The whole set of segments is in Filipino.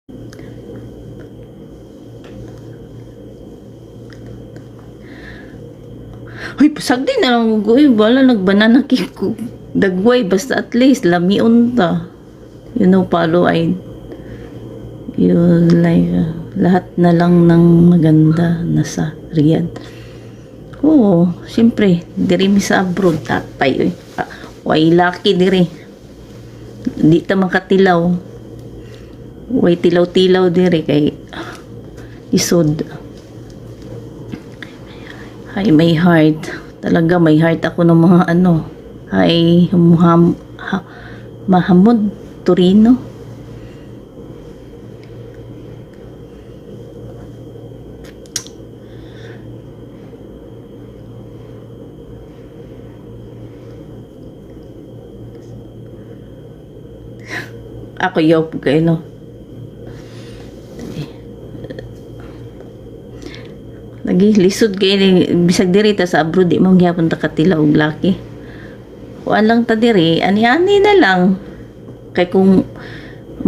Hoy, pasagdi na lang ko. Wala nagbanana cake ko. Dagway, basta at least, lamiun ta. You know, palo ay, you like, lahat na lang ng maganda nasa Riyadh. Oo, siyempre, diri mi sa abroad, tatay, way lucky diri. Di ta makatilaw. Way tilaw-tilaw diri kay isod. Ay, may heart. Talaga may heart ako ng mga ano. Ay, Mahamud Torino. Ako yaw po kayo, no? Lagi lisod kayo bisag diri ta sa abroad di mo gyapon ta katila og laki. Kuan lang ta diri, ani-ani na lang. Kay kung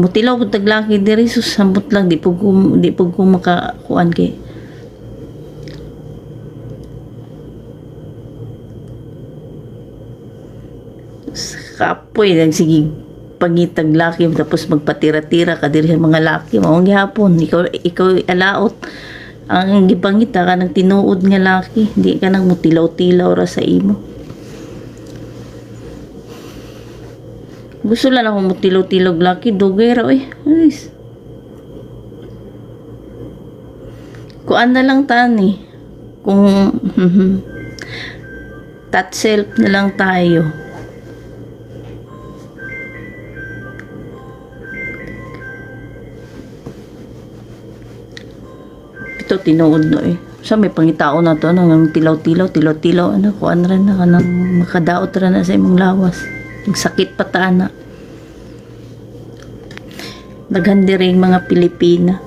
mutilaw pud tag laki diri susambot lang di pug ko makakuan kay. Kapoy lang sige pangitag laki tapos magpatira-tira ka diri sa mga laki mao gyapon ikaw alaot. Ang gipangita ka ng tinuod nga laki, di ka nang mutilaw-tilaw ra sa imo. Gusto lang ako mutilaw-tilaw laki, dugay ra oy. Alis. Kuan na lang tani. Kung touch self na lang tayo. Ito tinuod no sa may pangitao na to nang tilaw-tilaw ano kuan ra na kanang makadaot ra na sa imong lawas ang sakit pa ta na daghan diri mga Pilipina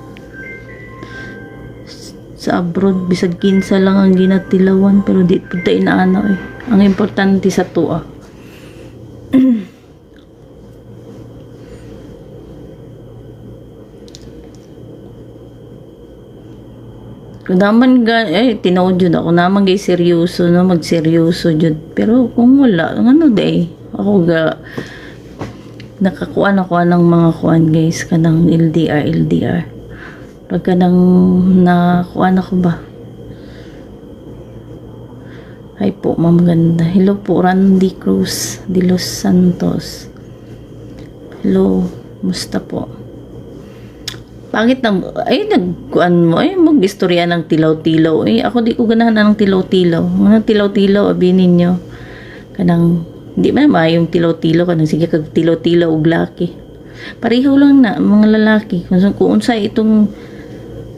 sa abroad bisag kinsa lang ang ginatilawan pero di pud ta inaano ang importante sa tuwa. Naman tinuod jud ako naman gay seryoso no magseryoso jud pero kung wala ano day ako ga nakakuan ako ng mga kuan guys kanang LDR pagka nang nakuan ako ba ay po ma'am ganda hello po Randy Cruz de Los Santos hello musta po. Pangit ng, nagkuan mo, mag-istorya ng tilaw-tilaw. Ako di ko ganahan ng tilaw-tilaw. Mga tilaw-tilaw, abinin nyo. Kanang, hindi man yung tilaw-tilaw, kanang sige kag tilaw-tilaw og laki. Pareho lang na, mga lalaki. Kung unsa itong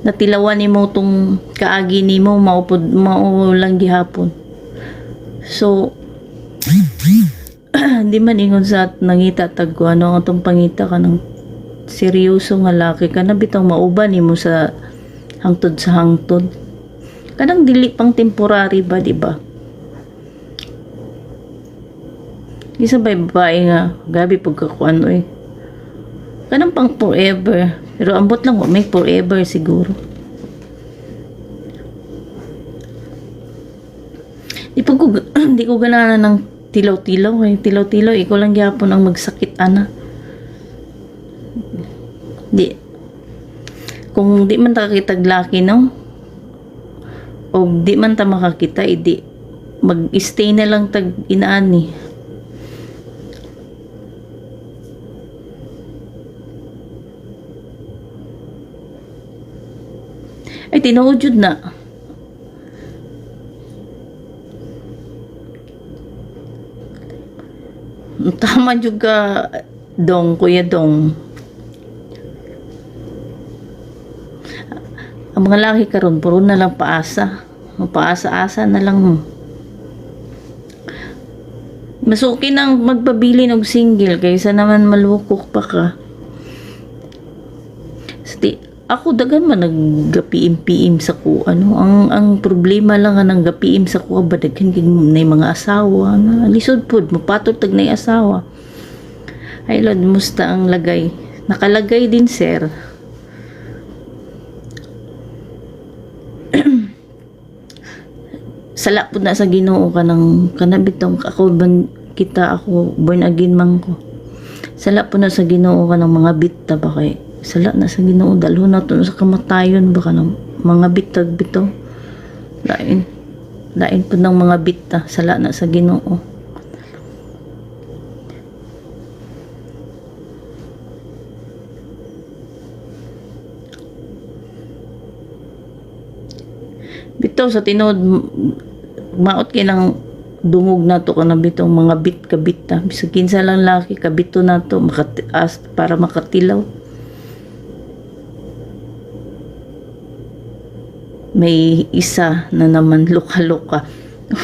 natilawan ni mo itong kaagi ni mo, maulang gihapon. So, hindi man ingon sa nangita tagko, ano ang itong pangita ka ng seryoso nga laki ka na bitang mauban mo sa hangtod sa hangtod kanang dili pang temporary ba diba isa babae nga gabi pagkakuan kanang pang forever pero ambot lang may forever siguro di ko ganahan ng tilaw-tilaw tilaw-tilaw ikaw lang gyapon ang magsakit ana. Kung di man ta kakitag laki no o di man ta makakita di mag-stay na lang tag inaani ay tinuod jud na tama jud ka dong kuya dong. Ang mga laki karon puro na lang paasa. Paasa-asa na lang mo. Masuki nang magpabili ng single kaysa naman malukok pa ka. Ako dagan man naggapiim-piim sa ko ano ang problema lang nga nang gapiim sa ko ba daghan kay nay mga asawa na lisod pud mapatol tag nay asawa. Ay lord musta ang lagay. Nakalagay din sir. sala po na sa Ginoo ka ng kanabitong ako kita ako born again man ko. Sala po na sa Ginoo ka ng mga bitta ba kay sala na sa Ginoo dalho na to sa kamatayon ba ka ng mga bitag bitaw. Lain po ng mga bitta sala na sa Ginoo. Bitaw sa tinod maot kay nang dungog na to kana bitong mga bit kabita bisag kinsa lang laki kabito na to para makatilaw. May isa na naman luka-luka.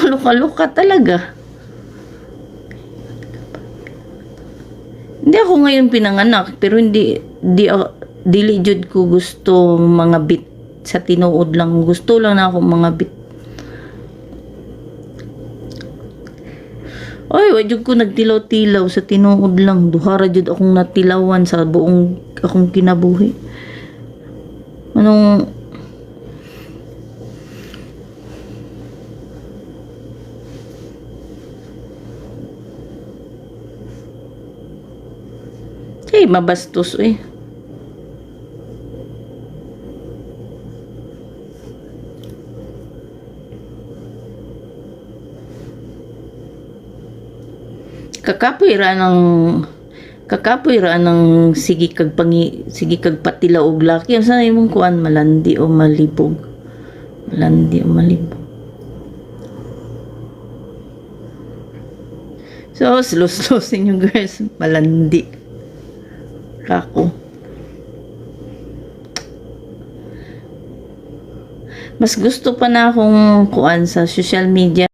Luka-luka talaga. Hindi ako ngayon pinanganak pero dili jud ko gusto mga bit sa tinuod lang. Gusto lang na ako mga bit. Ay, wajud ko nagtilaw-tilaw sa tinuod lang. Duhara jud akong natilawan sa buong akong kinabuhi. Anong mabastos eh. Kakapoy ra ng sige kag patilaw og laki sa imong kuan malandi o malibog. So slow inyo girls malandi kako. Mas gusto pa na akong kuan sa social media